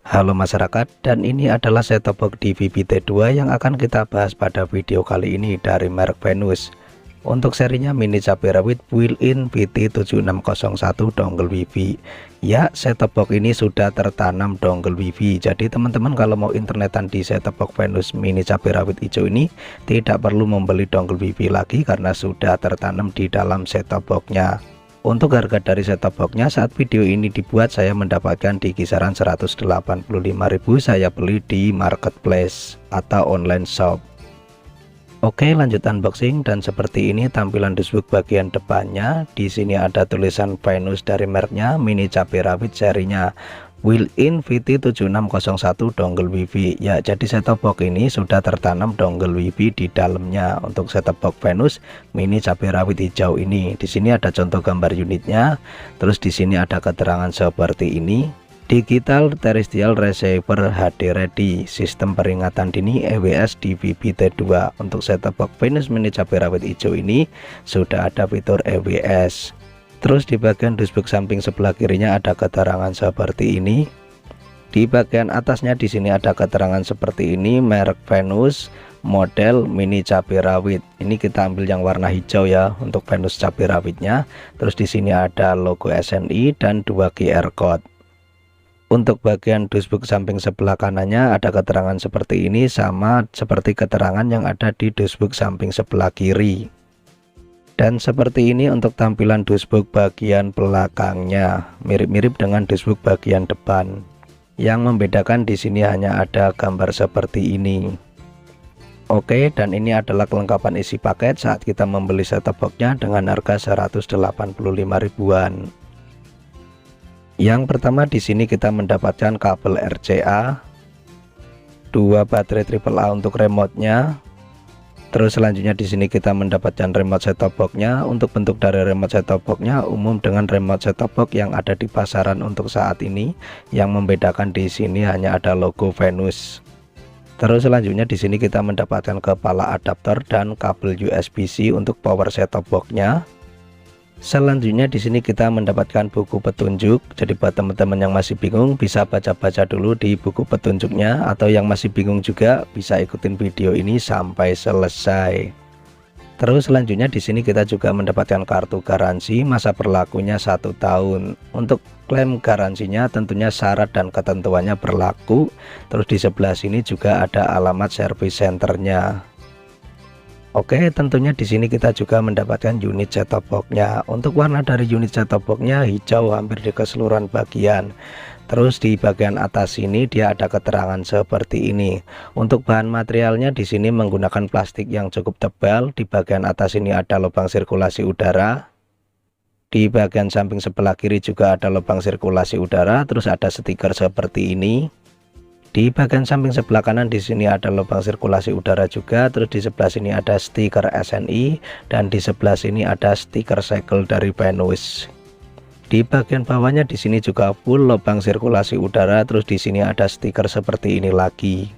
Halo masyarakat, dan ini adalah set-top box DVB T2 yang akan kita bahas pada video kali ini dari merek Venus. Untuk serinya mini cabai rawit built-in VT7601 dongle WiFi. Ya, set-top box ini sudah tertanam dongle WiFi. Jadi teman-teman kalau mau internetan di set-top box Venus mini cabai rawit hijau ini tidak perlu membeli dongle WiFi lagi karena sudah tertanam di dalam set-top box-nya. Untuk harga dari set-top box-nya saat video ini dibuat saya mendapatkan di kisaran 185.000. Saya beli di marketplace atau online shop. Oke, lanjut unboxing, dan seperti ini tampilan dashboard bagian depannya. Di sini ada tulisan Venus dari mereknya, mini cabai rawit serinya built-in VT7601 dongle WiFi. Ya, jadi set-top box ini sudah tertanam dongle WiFi di dalamnya. Untuk set-top box Venus mini cabai rawit hijau ini, di sini ada contoh gambar unitnya. Terus di sini ada keterangan seperti ini. Digital Terrestrial Receiver HD Ready, sistem peringatan dini EWS DVB T2. Untuk set-top box Venus mini cabai rawit hijau ini sudah ada fitur EWS. Terus di bagian dashboard samping sebelah kirinya ada keterangan seperti ini. Di bagian atasnya di sini ada keterangan seperti ini, merek Venus, model mini cabai rawit. Ini kita ambil yang warna hijau ya untuk Venus cabai rawitnya. Terus di sini ada logo SNI dan 2 QR code. Untuk bagian dashboard samping sebelah kanannya ada keterangan seperti ini, sama seperti keterangan yang ada di dashboard samping sebelah kiri. Dan seperti ini untuk tampilan dashboard bagian belakangnya, mirip-mirip dengan dashboard bagian depan. Yang membedakan di sini hanya ada gambar seperti ini. Oke, dan ini adalah kelengkapan isi paket saat kita membeli set-top box-nya dengan harga 185.000-an. Yang pertama di sini kita mendapatkan kabel RCA, 2 baterai AAA untuk remote-nya. Terus selanjutnya di sini kita mendapatkan remote set-top box-nya. Untuk bentuk dari remote set-top box-nya umum dengan remote set-top box yang ada di pasaran untuk saat ini. Yang membedakan di sini hanya ada logo Venus. Terus selanjutnya di sini kita mendapatkan kepala adaptor dan kabel USB-C untuk power set-top box-nya. Selanjutnya di sini kita mendapatkan buku petunjuk. Jadi buat teman-teman yang masih bingung bisa baca-baca dulu di buku petunjuknya, atau yang masih bingung juga bisa ikutin video ini sampai selesai. Terus selanjutnya di sini kita juga mendapatkan kartu garansi, masa berlakunya 1 tahun. Untuk klaim garansinya tentunya syarat dan ketentuannya berlaku. Terus di sebelah sini juga ada alamat service centernya. Oke, tentunya di sini kita juga mendapatkan unit set-top box-nya. Untuk warna dari unit set-top box-nya hijau hampir di keseluruhan bagian. Terus di bagian atas sini dia ada keterangan seperti ini. Untuk bahan materialnya di sini menggunakan plastik yang cukup tebal. Di bagian atas ini ada lubang sirkulasi udara. Di bagian samping sebelah kiri juga ada lubang sirkulasi udara. Terus ada stiker seperti ini. Di bagian samping sebelah kanan di sini ada lubang sirkulasi udara juga. Terus di sebelah sini ada stiker SNI dan di sebelah sini ada stiker segel dari Venus. Di bagian bawahnya di sini juga full lubang sirkulasi udara. Terus di sini ada stiker seperti ini lagi.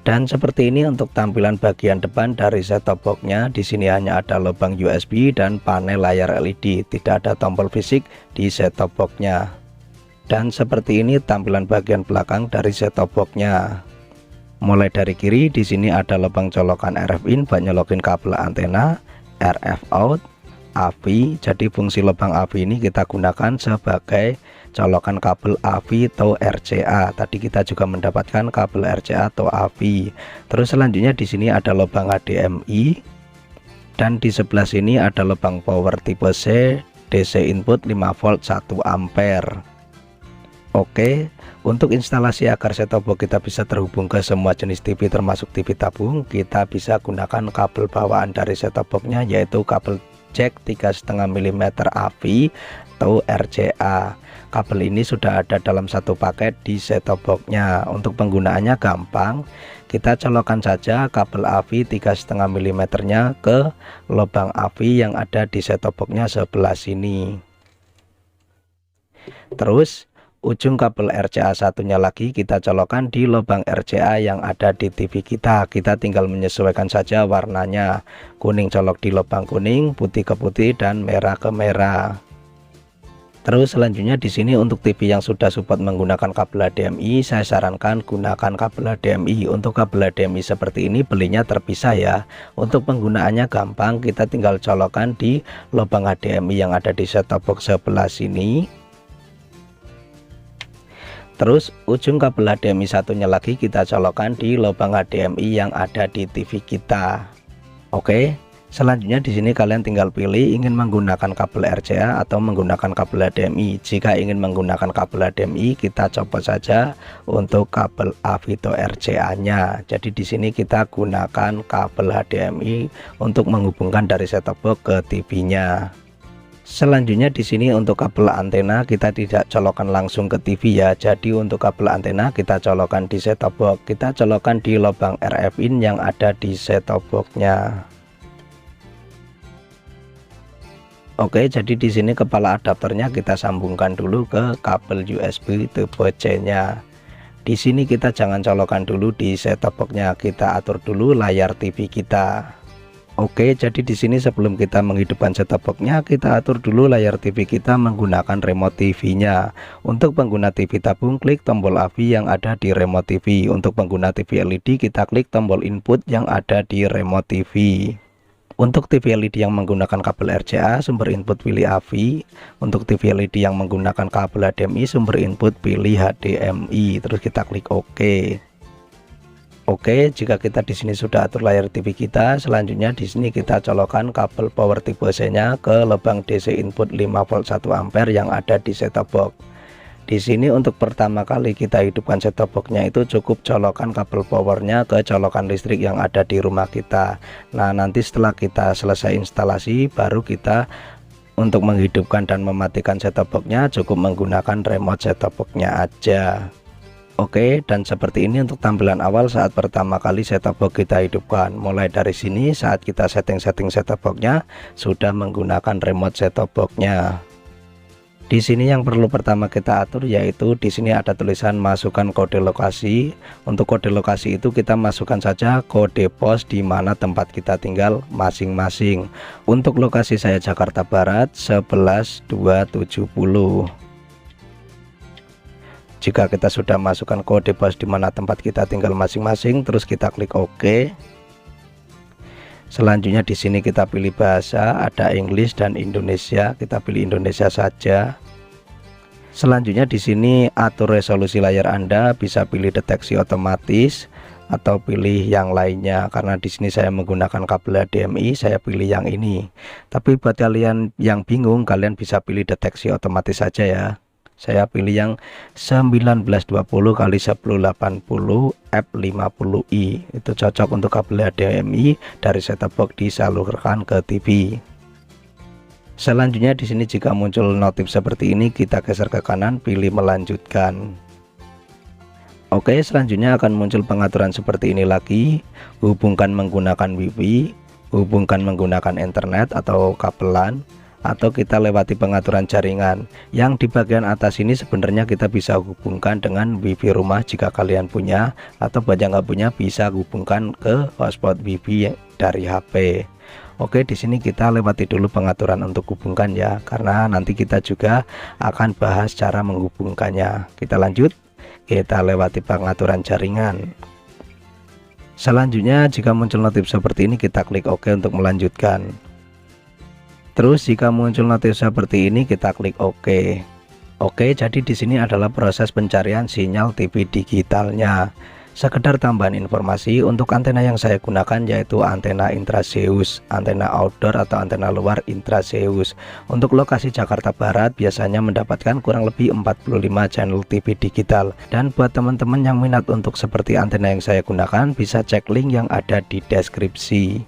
Dan seperti ini untuk tampilan bagian depan dari set-top box-nya. Di sini hanya ada lubang USB dan panel layar LED. Tidak ada tombol fisik di set-top box-nya. Dan seperti ini tampilan bagian belakang dari set-top box-nya. Mulai dari kiri di sini ada lubang colokan RF in buat nyolokin kabel antena, RF out, AV. Jadi fungsi lubang AV ini kita gunakan sebagai colokan kabel AV atau RCA. Tadi kita juga mendapatkan kabel RCA atau AV. Terus selanjutnya di sini ada lubang HDMI. Dan di sebelah sini ada lubang power tipe C, DC input 5 volt 1 ampere. Oke, untuk instalasi agar set-top box kita bisa terhubung ke semua jenis TV termasuk TV tabung, kita bisa gunakan kabel bawaan dari set-top box-nya, yaitu kabel jack 3,5 mm AV atau RCA. Kabel ini sudah ada dalam satu paket di set-top box-nya. Untuk penggunaannya gampang, kita colokkan saja kabel AV 3,5 mm-nya ke lubang AV yang ada di set-top box-nya sebelah sini. Terus ujung kabel RCA satunya lagi kita colokkan di lubang RCA yang ada di TV kita. Kita tinggal menyesuaikan saja warnanya. Kuning colok di lubang kuning, putih ke putih, dan merah ke merah. Terus selanjutnya di sini untuk TV yang sudah support menggunakan kabel HDMI, saya sarankan gunakan kabel HDMI. Untuk kabel HDMI seperti ini belinya terpisah ya. Untuk penggunaannya gampang, kita tinggal colokkan di lubang HDMI yang ada di set top box sebelah sini. Terus ujung kabel HDMI satunya lagi kita colokkan di lubang HDMI yang ada di TV kita. Oke. Selanjutnya di sini kalian tinggal pilih ingin menggunakan kabel RCA atau menggunakan kabel HDMI. Jika ingin menggunakan kabel HDMI, kita copot saja untuk kabel Avito RCA-nya. Jadi di sini kita gunakan kabel HDMI untuk menghubungkan dari set-top box ke TV-nya. Selanjutnya di sini untuk kabel antena kita tidak colokkan langsung ke TV ya. Jadi untuk kabel antena kita colokkan di set-top box. Kita colokkan di lubang RF in yang ada di set-top box-nya. Oke, jadi di sini kepala adaptornya kita sambungkan dulu ke kabel USB Type C-nya. Di sini kita jangan colokkan dulu di set-top box-nya, kita atur dulu layar TV kita. Oke, jadi di sini sebelum kita menghidupkan set-top box-nya, kita atur dulu layar TV kita menggunakan remote TV-nya. Untuk pengguna TV tabung, klik tombol AV yang ada di remote TV. Untuk pengguna TV LED, kita klik tombol input yang ada di remote TV. Untuk TV LED yang menggunakan kabel RCA, sumber input pilih AV. Untuk TV LED yang menggunakan kabel HDMI, sumber input pilih HDMI. Terus kita klik OK. Oke, jika kita di sini sudah atur layar TV kita, selanjutnya di sini kita colokkan kabel power Type C-nya ke lubang DC input 5 volt 1 ampere yang ada di set-top box. Di sini untuk pertama kali kita hidupkan set-top box-nya itu cukup colokan kabel powernya ke colokan listrik yang ada di rumah kita. Nah, nanti setelah kita selesai instalasi baru kita untuk menghidupkan dan mematikan set-top box-nya cukup menggunakan remote set-top box-nya aja. Oke, dan seperti ini untuk tampilan awal saat pertama kali set-top box kita hidupkan. Mulai dari sini saat kita setting set-top box-nya sudah menggunakan remote set-top box-nya. Di sini yang perlu pertama kita atur yaitu di sini ada tulisan masukkan kode lokasi. Untuk kode lokasi itu kita masukkan saja kode pos di mana tempat kita tinggal masing-masing. Untuk lokasi saya Jakarta Barat 11270. Jika kita sudah masukkan kode pos di mana tempat kita tinggal masing-masing, terus kita klik OK. Selanjutnya di sini kita pilih bahasa, ada English dan Indonesia, kita pilih Indonesia saja. Selanjutnya di sini atur resolusi layar Anda, bisa pilih deteksi otomatis atau pilih yang lainnya. Karena di sini saya menggunakan kabel HDMI, saya pilih yang ini. Tapi buat kalian yang bingung, kalian bisa pilih deteksi otomatis saja ya. Saya pilih yang 1920x1080 f50i. Itu cocok untuk kabel HDMI dari set-top box disalurkan ke TV. Selanjutnya di sini jika muncul notif seperti ini, kita geser ke kanan, pilih melanjutkan. Oke, selanjutnya akan muncul pengaturan seperti ini lagi. Hubungkan menggunakan WiFi, hubungkan menggunakan internet atau kabelan, atau kita lewati pengaturan jaringan. Yang di bagian atas ini sebenarnya kita bisa hubungkan dengan WiFi rumah jika kalian punya, atau buat yang nggak punya bisa hubungkan ke hotspot WiFi dari HP. Oke, di sini kita lewati dulu pengaturan untuk hubungkan ya, karena nanti kita juga akan bahas cara menghubungkannya. Kita lanjut, kita lewati pengaturan jaringan. Selanjutnya jika muncul notif seperti ini, kita klik OK untuk melanjutkan. Terus jika muncul notif seperti ini, kita klik OK. Oke, jadi di sini adalah proses pencarian sinyal TV digitalnya. Sekedar tambahan informasi, untuk antena yang saya gunakan yaitu antena intrazeus, antena outdoor atau antena luar intrazeus. Untuk lokasi Jakarta Barat biasanya mendapatkan kurang lebih 45 channel TV digital. Dan buat teman-teman yang minat untuk seperti antena yang saya gunakan, bisa cek link yang ada di deskripsi.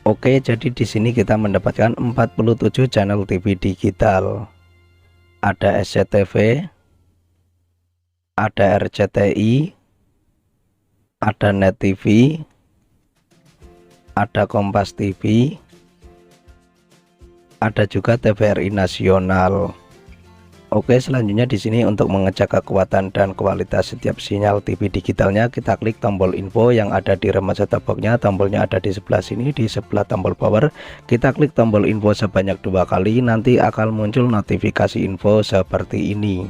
Oke, jadi di sini kita mendapatkan 47 channel TV digital. Ada SCTV, ada RCTI, ada Net TV, ada Kompas TV, ada juga TVRI Nasional. Oke, selanjutnya di sini untuk mengecek kekuatan dan kualitas setiap sinyal TV digitalnya, kita klik tombol info yang ada di remote set-top box-nya. Tombolnya ada di sebelah sini, di sebelah tombol power. Kita klik tombol info sebanyak 2 kali, nanti akan muncul notifikasi info seperti ini.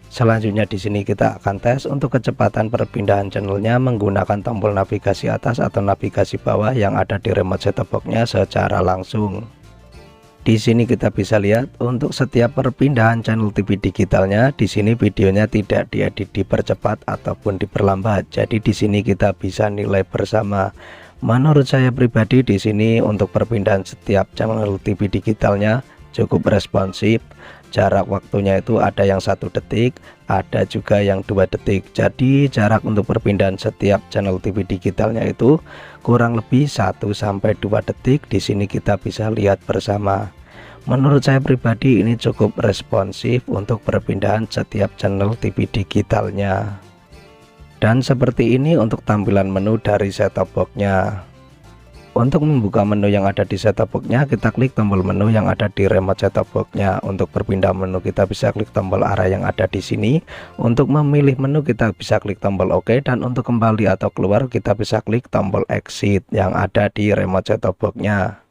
Selanjutnya di sini kita akan tes untuk kecepatan perpindahan channelnya menggunakan tombol navigasi atas atau navigasi bawah yang ada di remote set-top box-nya secara langsung. Di sini kita bisa lihat untuk setiap perpindahan channel TV digitalnya, di sini videonya tidak diedit dipercepat ataupun diperlambat. Jadi di sini kita bisa nilai bersama. Menurut saya pribadi di sini untuk perpindahan setiap channel TV digitalnya cukup responsif. Jarak waktunya itu ada yang 1 detik, ada juga yang 2 detik. Jadi jarak untuk perpindahan setiap channel TV digitalnya itu kurang lebih 1-2 detik. Di sini kita bisa lihat bersama. Menurut saya pribadi ini cukup responsif untuk perpindahan setiap channel TV digitalnya. Dan seperti ini untuk tampilan menu dari set-top box-nya. Untuk membuka menu yang ada di set-top box-nya, kita klik tombol menu yang ada di remote set-top box-nya. Untuk berpindah menu kita bisa klik tombol arah yang ada di sini. Untuk memilih menu kita bisa klik tombol OK, dan untuk kembali atau keluar kita bisa klik tombol exit yang ada di remote set-top box-nya.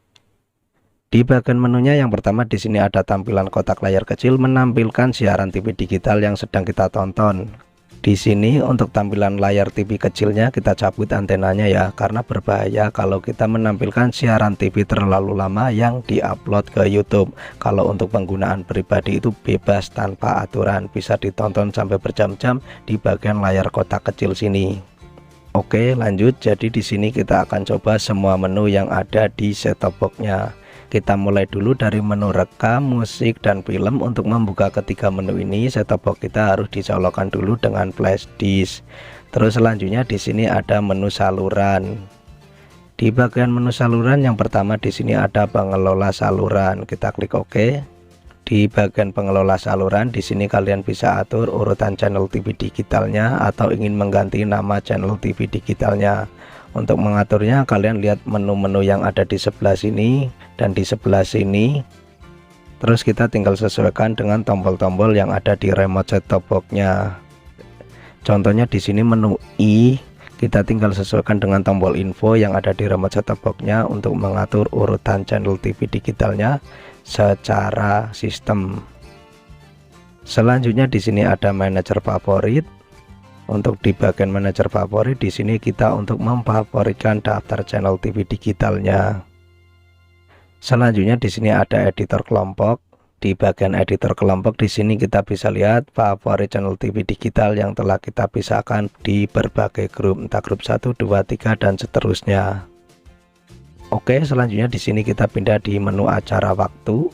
Di bagian menunya yang pertama di sini ada tampilan kotak layar kecil menampilkan siaran TV digital yang sedang kita tonton. Di sini untuk tampilan layar TV kecilnya kita cabut antenanya ya, karena berbahaya kalau kita menampilkan siaran TV terlalu lama yang diupload ke YouTube. Kalau untuk penggunaan pribadi itu bebas tanpa aturan, bisa ditonton sampai berjam-jam di bagian layar kotak kecil sini. Oke, lanjut. Jadi di sini kita akan coba semua menu yang ada di set-top box-nya. Kita mulai dulu dari menu rekam, musik, dan film. Untuk membuka ketiga menu ini, set-top box kita harus dicolokkan dulu dengan flash disk. Terus selanjutnya di sini ada menu saluran. Di bagian menu saluran yang pertama di sini ada pengelola saluran. Kita klik OK. Di bagian pengelola saluran di sini kalian bisa atur urutan channel TV digitalnya atau ingin mengganti nama channel TV digitalnya. Untuk mengaturnya kalian lihat menu-menu yang ada di sebelah sini dan di sebelah sini. Terus kita tinggal sesuaikan dengan tombol-tombol yang ada di remote set-top box-nya. Contohnya di sini menu I, kita tinggal sesuaikan dengan tombol info yang ada di remote set-top box-nya untuk mengatur urutan channel TV digitalnya secara sistem. Selanjutnya di sini ada manajer favorit. Untuk di bagian manajer favorit di sini kita untuk memfavoritkan daftar channel TV digitalnya. Selanjutnya di sini ada editor kelompok. Di bagian editor kelompok di sini kita bisa lihat favorit channel TV digital yang telah kita pisahkan di berbagai grup, entah grup 1, 2, 3 dan seterusnya. Oke, selanjutnya di sini kita pindah di menu acara waktu.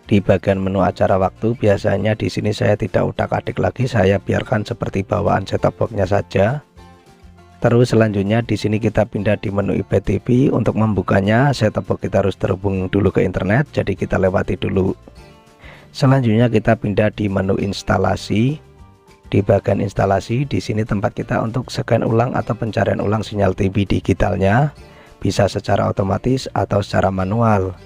Di bagian menu acara waktu biasanya di sini saya tidak utak-atik lagi, saya biarkan seperti bawaan set-top box-nya saja. Terus selanjutnya di sini kita pindah di menu IPTV. Untuk membukanya set-top box kita harus terhubung dulu ke internet, jadi kita lewati dulu. Selanjutnya kita pindah di menu instalasi. Di bagian instalasi di sini tempat kita untuk scan ulang atau pencarian ulang sinyal TV digitalnya, bisa secara otomatis atau secara manual.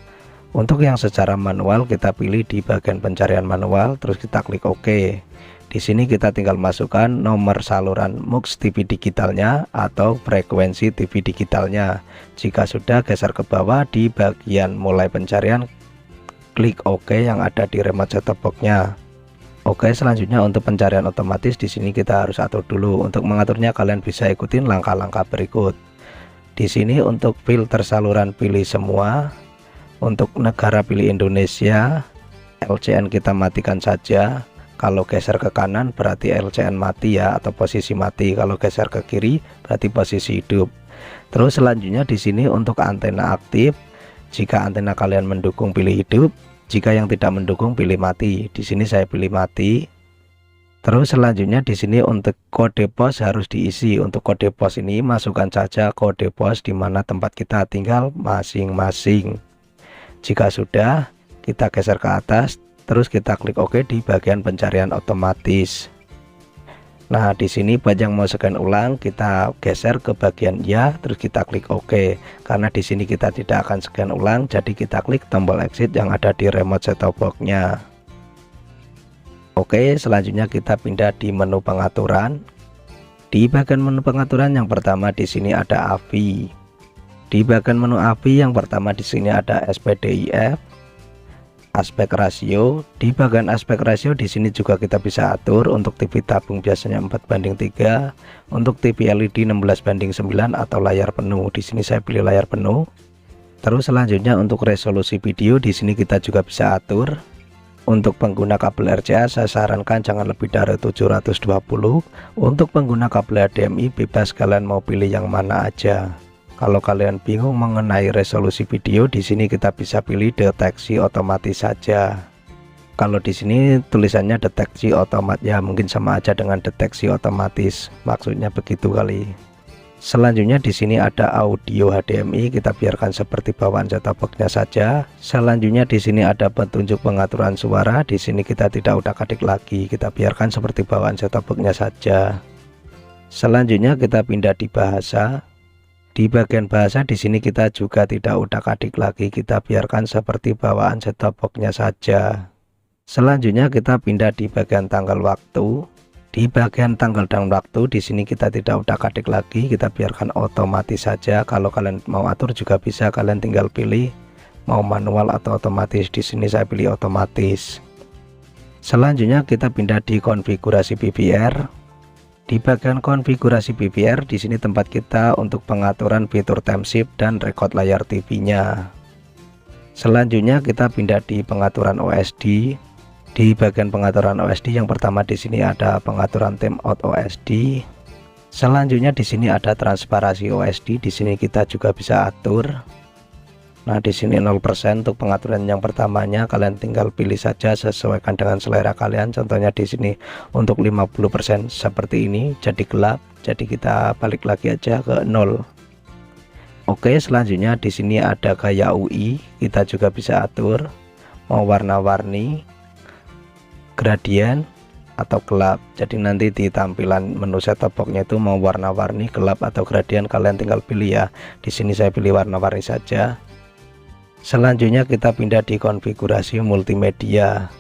Untuk yang secara manual kita pilih di bagian pencarian manual, terus kita klik OK. Di sini kita tinggal masukkan nomor saluran MUX TV digitalnya atau frekuensi TV digitalnya. Jika sudah, geser ke bawah di bagian mulai pencarian, klik OK yang ada di remote set-top box-nya. Oke, selanjutnya untuk pencarian otomatis di sini kita harus atur dulu. Untuk mengaturnya kalian bisa ikutin langkah-langkah berikut. Di sini untuk filter saluran pilih semua. Untuk negara pilih Indonesia, LCN kita matikan saja. Kalau geser ke kanan berarti LCN mati ya, atau posisi mati. Kalau geser ke kiri berarti posisi hidup. Terus selanjutnya di sini untuk antena aktif, jika antena kalian mendukung pilih hidup, jika yang tidak mendukung pilih mati. Di sini saya pilih mati. Terus selanjutnya di sini untuk kode pos harus diisi. Untuk kode pos ini masukkan saja kode pos di mana tempat kita tinggal masing-masing. Jika sudah, kita geser ke atas, terus kita klik OK di bagian pencarian otomatis. Nah, di sini buat yang mau scan ulang, kita geser ke bagian ya, terus kita klik OK. Karena di sini kita tidak akan scan ulang, jadi kita klik tombol exit yang ada di remote set-top box-nya. Oke, selanjutnya kita pindah di menu pengaturan. Di bagian menu pengaturan yang pertama di sini ada AVI. Di bagian menu AVI yang pertama di sini ada SPDIF, aspek rasio. Di bagian aspek rasio di sini juga kita bisa atur untuk TV tabung biasanya 4:3, untuk TV LED 16:9 atau layar penuh. Di sini saya pilih layar penuh. Terus selanjutnya untuk resolusi video di sini kita juga bisa atur. Untuk pengguna kabel RCA saya sarankan jangan lebih dari 720. Untuk pengguna kabel HDMI bebas, kalian mau pilih yang mana aja. Kalau kalian bingung mengenai resolusi video, di sini kita bisa pilih deteksi otomatis saja. Kalau di sini tulisannya deteksi otomatis, ya mungkin sama aja dengan deteksi otomatis, maksudnya begitu kali. Selanjutnya di sini ada audio HDMI, kita biarkan seperti bawaan set-top box-nya saja. Selanjutnya di sini ada petunjuk pengaturan suara, di sini kita tidak utak-atik lagi, kita biarkan seperti bawaan set-top box-nya saja. Selanjutnya kita pindah di bahasa. Di bagian bahasa di sini kita juga tidak utak-atik lagi, kita biarkan seperti bawaan set-top box-nya saja. Selanjutnya kita pindah di bagian tanggal waktu. Di bagian tanggal dan waktu di sini kita tidak utak-atik lagi, kita biarkan otomatis saja. Kalau kalian mau atur juga bisa, kalian tinggal pilih mau manual atau otomatis. Di sini saya pilih otomatis. Selanjutnya kita pindah di konfigurasi BVR. Di bagian konfigurasi BVR di sini tempat kita untuk pengaturan fitur time shift dan record layar TV-nya. Selanjutnya kita pindah di pengaturan OSD. Di bagian pengaturan OSD yang pertama di sini ada pengaturan timeout OSD. Selanjutnya di sini ada transparansi OSD, di sini kita juga bisa atur. Nah, di sini 0% untuk pengaturan yang pertamanya, kalian tinggal pilih saja sesuaikan dengan selera kalian. Contohnya di sini untuk 50% seperti ini, jadi gelap. Jadi kita balik lagi aja ke 0. Oke, selanjutnya di sini ada gaya UI, kita juga bisa atur mau warna-warni, gradien atau gelap. Jadi nanti di tampilan menu set-top box-nya itu mau warna-warni, gelap atau gradien, kalian tinggal pilih ya. Di sini saya pilih warna-warni saja. Selanjutnya kita pindah di konfigurasi multimedia.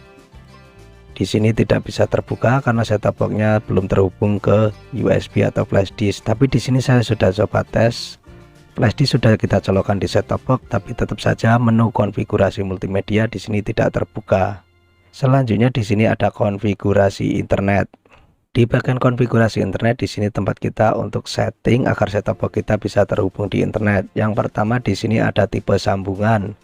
Di sini tidak bisa terbuka karena set-top box-nya belum terhubung ke USB atau flash disk. Tapi di sini saya sudah coba tes. Flash disk sudah kita colokkan di set-top box, tapi tetap saja menu konfigurasi multimedia di sini tidak terbuka. Selanjutnya di sini ada konfigurasi internet. Di bagian konfigurasi internet di sini tempat kita untuk setting agar set-top box kita bisa terhubung di internet. Yang pertama di sini ada tipe sambungan.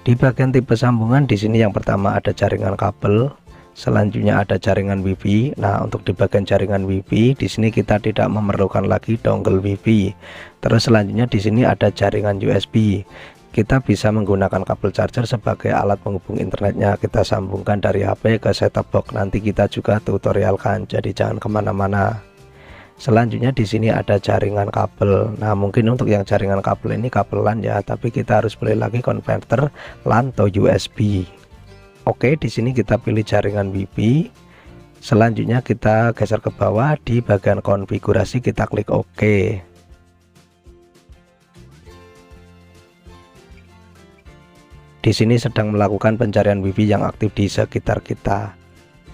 Di bagian tipe sambungan di sini yang pertama ada jaringan kabel, selanjutnya ada jaringan WiFi. Nah, untuk di bagian jaringan WiFi di sini kita tidak memerlukan lagi dongle WiFi. Terus selanjutnya di sini ada jaringan USB. Kita bisa menggunakan kabel charger sebagai alat penghubung internetnya, kita sambungkan dari HP ke set-top box. Nanti kita juga tutorialkan, jadi jangan kemana-mana. Selanjutnya di sini ada jaringan kabel. Nah, mungkin untuk yang jaringan kabel ini kabel LAN ya, tapi kita harus pilih lagi konverter LAN atau USB. Oke, di sini kita pilih jaringan WiFi. Selanjutnya kita geser ke bawah, di bagian konfigurasi kita klik OK. Di sini sedang melakukan pencarian WiFi yang aktif di sekitar kita.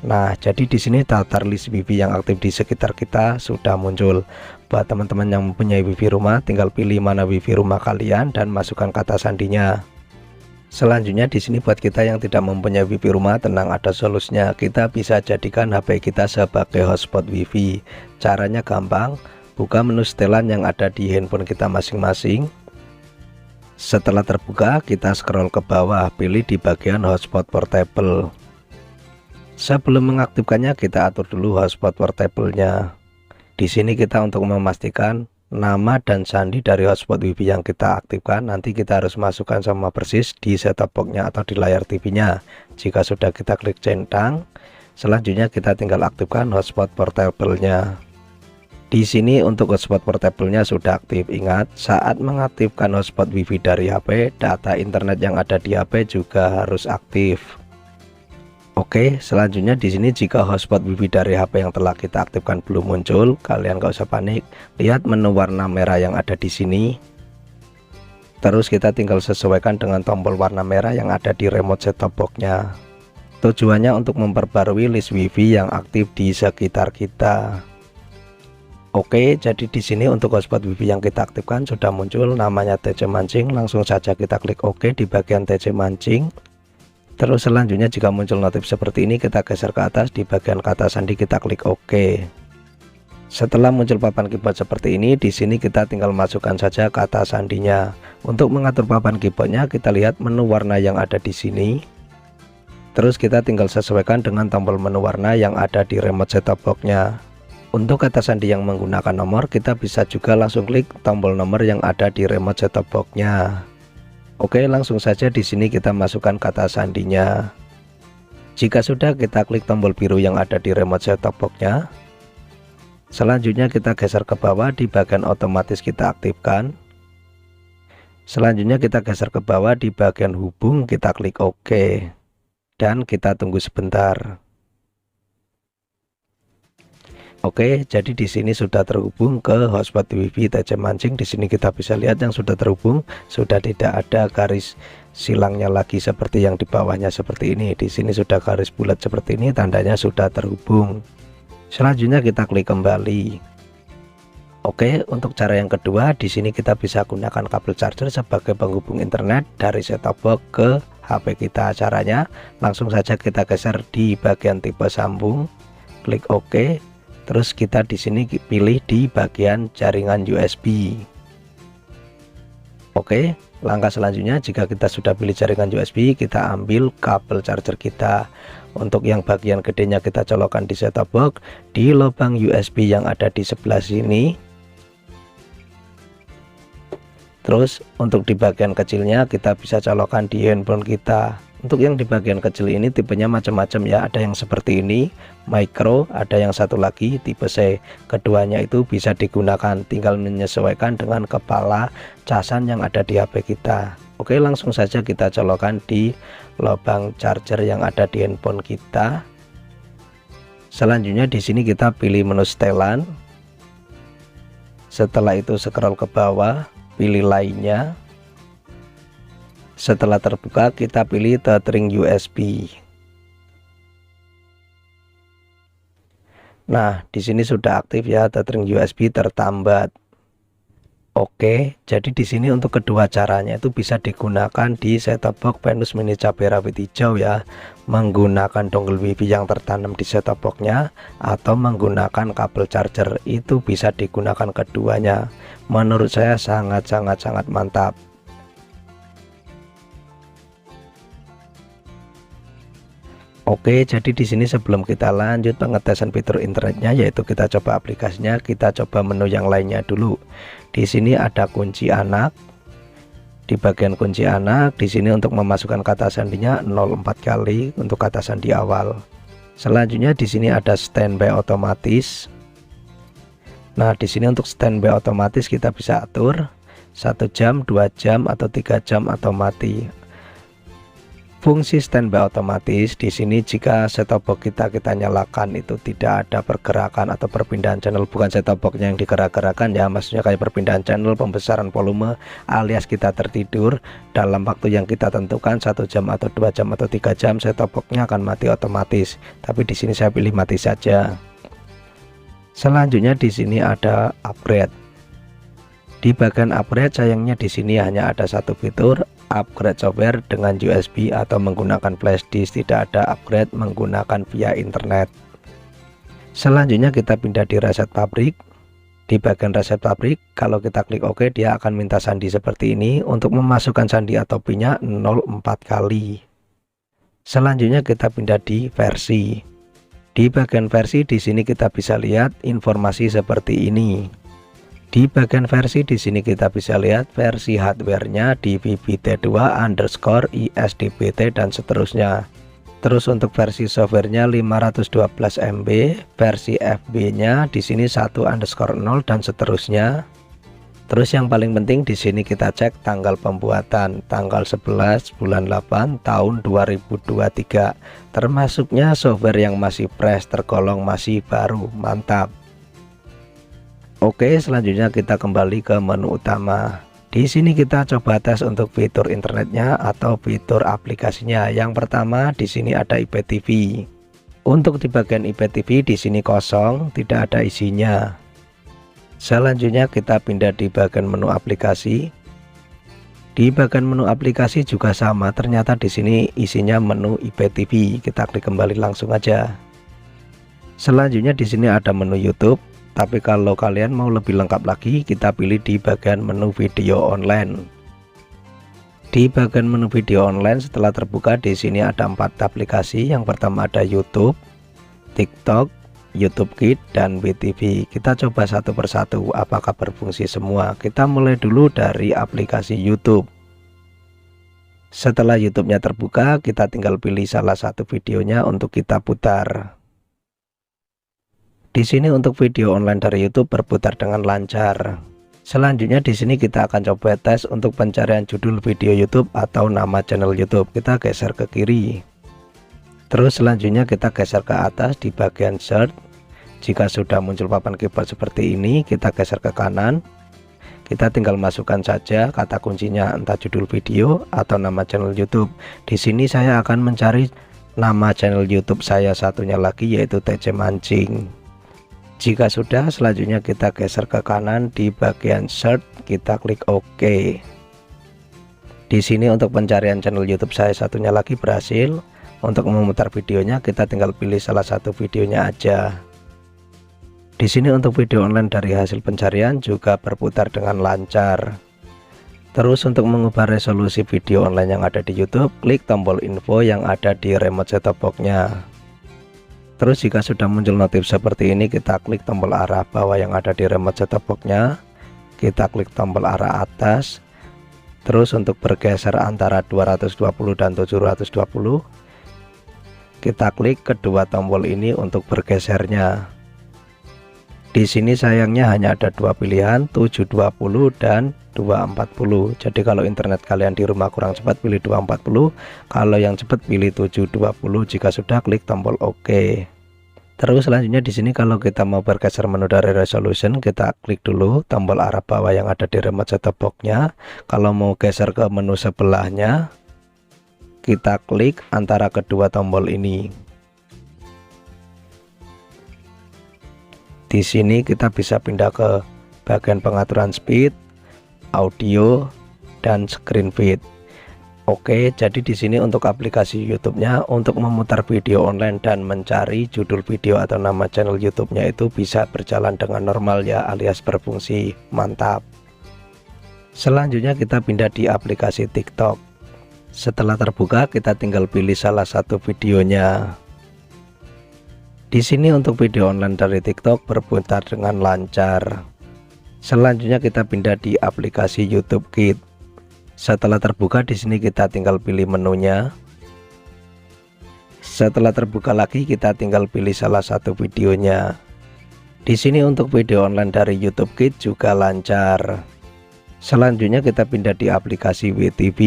Nah, jadi di sini daftar list WiFi yang aktif di sekitar kita sudah muncul. Buat teman-teman yang mempunyai WiFi rumah, tinggal pilih mana WiFi rumah kalian dan masukkan kata sandinya. Selanjutnya di sini buat kita yang tidak mempunyai WiFi rumah, tenang, ada solusinya. Kita bisa jadikan HP kita sebagai hotspot WiFi. Caranya gampang, buka menu setelan yang ada di handphone kita masing-masing. Setelah terbuka, kita scroll ke bawah, pilih di bagian hotspot portable. Sebelum mengaktifkannya, kita atur dulu hotspot portable-nya. Di sini kita untuk memastikan nama dan sandi dari hotspot WiFi yang kita aktifkan, nanti kita harus masukkan sama persis di set-top box-nya atau di layar TV-nya. Jika sudah, kita klik centang. Selanjutnya kita tinggal aktifkan hotspot portable-nya. Di sini untuk hotspot portable-nya sudah aktif. Ingat, saat mengaktifkan hotspot WiFi dari HP, data internet yang ada di HP juga harus aktif. Oke, selanjutnya di sini jika hotspot WiFi dari HP yang telah kita aktifkan belum muncul, kalian gak usah panik. Lihat menu warna merah yang ada di sini. Terus kita tinggal sesuaikan dengan tombol warna merah yang ada di remote set-top box-nya. Tujuannya untuk memperbarui list WiFi yang aktif di sekitar kita. Oke, jadi di sini untuk hotspot WiFi yang kita aktifkan sudah muncul namanya TC Mancing. Langsung saja kita klik OK di bagian TC Mancing. Terus selanjutnya jika muncul notif seperti ini, kita geser ke atas, di bagian kata sandi kita klik OK. Setelah muncul papan keyboard seperti ini, di sini kita tinggal masukkan saja kata sandinya. Untuk mengatur papan keyboardnya, kita lihat menu warna yang ada di sini. Terus kita tinggal sesuaikan dengan tombol menu warna yang ada di remote set-top box-nya. Untuk kata sandi yang menggunakan nomor, kita bisa juga langsung klik tombol nomor yang ada di remote set-top box-nya. Oke, langsung saja di sini kita masukkan kata sandinya. Jika sudah, kita klik tombol biru yang ada di remote set-top box-nya. Selanjutnya kita geser ke bawah, di bagian otomatis kita aktifkan. Selanjutnya kita geser ke bawah, di bagian hubung kita klik OK. Dan kita tunggu sebentar. Oke, jadi di sini sudah terhubung ke hotspot WiFi TC Mancing. Di sini kita bisa lihat yang sudah terhubung, sudah tidak ada garis silangnya lagi seperti yang di bawahnya seperti ini. Di sini sudah garis bulat seperti ini, tandanya sudah terhubung. Selanjutnya kita klik kembali. Oke, untuk cara yang kedua, di sini kita bisa gunakan kabel charger sebagai penghubung internet dari set-top box ke HP kita. Caranya langsung saja kita geser di bagian tipe sambung, klik OK. Terus kita di sini pilih di bagian jaringan USB. Oke, langkah selanjutnya jika kita sudah pilih jaringan USB, kita ambil kabel charger kita. Untuk yang bagian gedenya kita colokkan di set-top box di lubang USB yang ada di sebelah sini. Terus untuk di bagian kecilnya kita bisa colokkan di handphone kita. Untuk yang di bagian kecil ini tipenya macam-macam ya, ada yang seperti ini, micro, ada yang satu lagi tipe C. Keduanya itu bisa digunakan, tinggal menyesuaikan dengan kepala casan yang ada di HP kita. Oke, langsung saja kita colokkan di lubang charger yang ada di handphone kita. Selanjutnya di sini kita pilih menu setelan. Setelah itu scroll ke bawah, pilih lainnya. Setelah terbuka kita pilih tethering USB. Nah, di sini sudah aktif ya, tethering USB tertambat. Oke, jadi di sini untuk kedua caranya itu bisa digunakan di set-top box Venus Mini cabai rawit hijau ya, menggunakan dongle WiFi yang tertanam di set-top box-nya atau menggunakan kabel charger. Itu bisa digunakan keduanya. Menurut saya sangat mantap. Oke, jadi di sini sebelum kita lanjut pengetesan fitur internetnya, yaitu kita coba aplikasinya, kita coba menu yang lainnya dulu. Di sini ada kunci anak. Di bagian kunci anak, di sini untuk memasukkan kata sandinya 04 kali untuk kata sandi awal. Selanjutnya di sini ada standby otomatis. Nah, di sini untuk standby otomatis kita bisa atur 1 jam, 2 jam, atau 3 jam atau mati. Fungsi standby otomatis di sini jika set-top box kita nyalakan itu tidak ada pergerakan atau perpindahan channel, bukan set-top boxnya yang digerak-gerakan ya, maksudnya kayak perpindahan channel, pembesaran volume, alias kita tertidur dalam waktu yang kita tentukan 1 jam atau 2 jam atau 3 jam, set-top boxnya akan mati otomatis. Tapi di sini saya pilih mati saja. Selanjutnya di sini ada upgrade. Di bagian upgrade sayangnya di sini hanya ada satu fitur, upgrade software dengan USB atau menggunakan flash disk, tidak ada upgrade menggunakan via internet. Selanjutnya kita pindah di reset pabrik. Di bagian reset pabrik, kalau kita klik OK, dia akan minta sandi seperti ini. Untuk memasukkan sandi atau PIN-nya 04 kali. Selanjutnya kita pindah di versi. Di bagian versi di sini kita bisa lihat informasi seperti ini. Di bagian versi di sini kita bisa lihat versi hardware-nya di VVT2_ISDBT dan seterusnya. Terus untuk versi software-nya 512 MB, versi FB-nya di sini 1_0 dan seterusnya. Terus yang paling penting di sini kita cek tanggal pembuatan, tanggal 11 bulan 8 tahun 2023. Termasuknya software yang masih fresh, tergolong masih baru, mantap. Oke, selanjutnya kita kembali ke menu utama. Di sini kita coba tes untuk fitur internetnya atau fitur aplikasinya. Yang pertama di sini ada IPTV. Untuk di bagian IPTV di sini kosong, tidak ada isinya. Selanjutnya kita pindah di bagian menu aplikasi. Di bagian menu aplikasi juga sama, ternyata di sini isinya menu IPTV. Kita klik kembali langsung aja. Selanjutnya di sini ada menu YouTube. Tapi kalau kalian mau lebih lengkap lagi, kita pilih di bagian menu video online. Di bagian menu video online setelah terbuka di sini ada 4 aplikasi. Yang pertama ada YouTube, TikTok, YouTube Kids, dan WeTV. Kita coba satu persatu apakah berfungsi semua. Kita mulai dulu dari aplikasi YouTube. Setelah YouTube-nya terbuka, kita tinggal pilih salah satu videonya untuk kita putar. Di sini untuk video online dari YouTube berputar dengan lancar. Selanjutnya di sini kita akan coba tes untuk pencarian judul video YouTube atau nama channel YouTube. Kita geser ke kiri. Terus selanjutnya kita geser ke atas di bagian search. Jika sudah muncul papan keyboard seperti ini, kita geser ke kanan. Kita tinggal masukkan saja kata kuncinya, entah judul video atau nama channel YouTube. Di sini saya akan mencari nama channel YouTube saya satunya lagi, yaitu TC Mancing. Jika sudah, selanjutnya kita geser ke kanan di bagian search, kita klik OK. Di sini untuk pencarian channel YouTube saya satunya lagi berhasil. Untuk memutar videonya, kita tinggal pilih salah satu videonya aja. Di sini untuk video online dari hasil pencarian juga berputar dengan lancar. Terus untuk mengubah resolusi video online yang ada di YouTube, klik tombol info yang ada di remote set-top box-nya. Terus jika sudah muncul notif seperti ini, kita klik tombol arah bawah yang ada di remote set-top box-nya. Kita klik tombol arah atas. Terus untuk bergeser antara 220 dan 720, kita klik kedua tombol ini untuk bergesernya. Di sini sayangnya hanya ada dua pilihan, 720 dan 240. Jadi kalau internet kalian di rumah kurang cepat, pilih 240. Kalau yang cepat pilih 720. Jika sudah, klik tombol OK. Terus selanjutnya di sini kalau kita mau bergeser menu dari resolution, kita klik dulu tombol arah bawah yang ada di remote set-top box-nya. Kalau mau geser ke menu sebelahnya, kita klik antara kedua tombol ini. Di sini kita bisa pindah ke bagian pengaturan speed, audio, dan screen feed. Oke, jadi di sini untuk aplikasi YouTube-nya, untuk memutar video online dan mencari judul video atau nama channel YouTube-nya itu bisa berjalan dengan normal ya, alias berfungsi mantap. Selanjutnya kita pindah di aplikasi TikTok. Setelah terbuka, kita tinggal pilih salah satu videonya. Di sini untuk video online dari TikTok berputar dengan lancar. Selanjutnya kita pindah di aplikasi YouTube Kids. Setelah terbuka di sini kita tinggal pilih menunya. Setelah terbuka lagi kita tinggal pilih salah satu videonya. Di sini untuk video online dari YouTube Kids juga lancar. Selanjutnya kita pindah di aplikasi WeTV.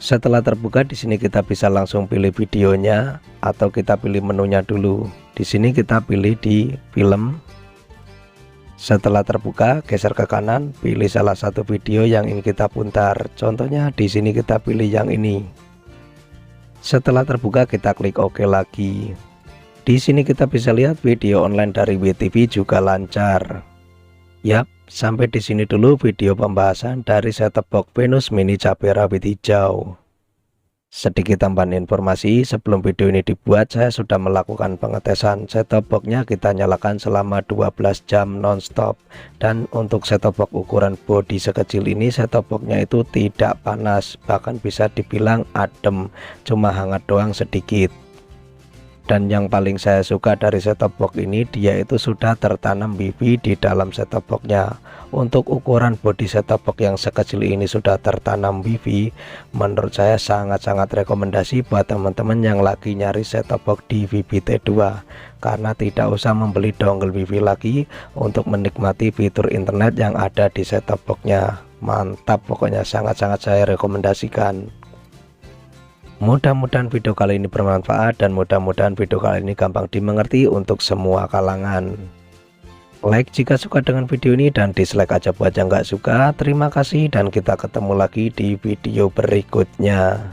Setelah terbuka di sini kita bisa langsung pilih videonya atau kita pilih menunya dulu. Di sini kita pilih di film. Setelah terbuka, geser ke kanan, pilih salah satu video yang ingin kita putar. Contohnya di sini kita pilih yang ini. Setelah terbuka kita klik OK lagi. Di sini kita bisa lihat video online dari WeTV juga lancar. Yap, sampai di sini dulu video pembahasan dari set-top box Venus Mini cabai rawit hijau. Sedikit tambahan informasi, sebelum video ini dibuat saya sudah melakukan pengetesan set-top box-nya, kita nyalakan selama 12 jam nonstop. Dan untuk set-top box ukuran bodi sekecil ini, set-top box-nya itu tidak panas, bahkan bisa dibilang adem, cuma hangat doang sedikit. Dan yang paling saya suka dari set-top box ini, dia itu sudah tertanam wifi di dalam set-top box-nya. Untuk ukuran bodi set-top box yang sekecil ini sudah tertanam wifi, menurut saya sangat-sangat rekomendasi buat teman-teman yang lagi nyari set-top box di VBT2, karena tidak usah membeli dongle wifi lagi untuk menikmati fitur internet yang ada di set-top box-nya. Mantap, pokoknya sangat-sangat saya rekomendasikan. Mudah-mudahan video kali ini bermanfaat dan mudah-mudahan video kali ini gampang dimengerti untuk semua kalangan. Like jika suka dengan video ini dan dislike aja buat yang nggak suka. Terima kasih dan kita ketemu lagi di video berikutnya.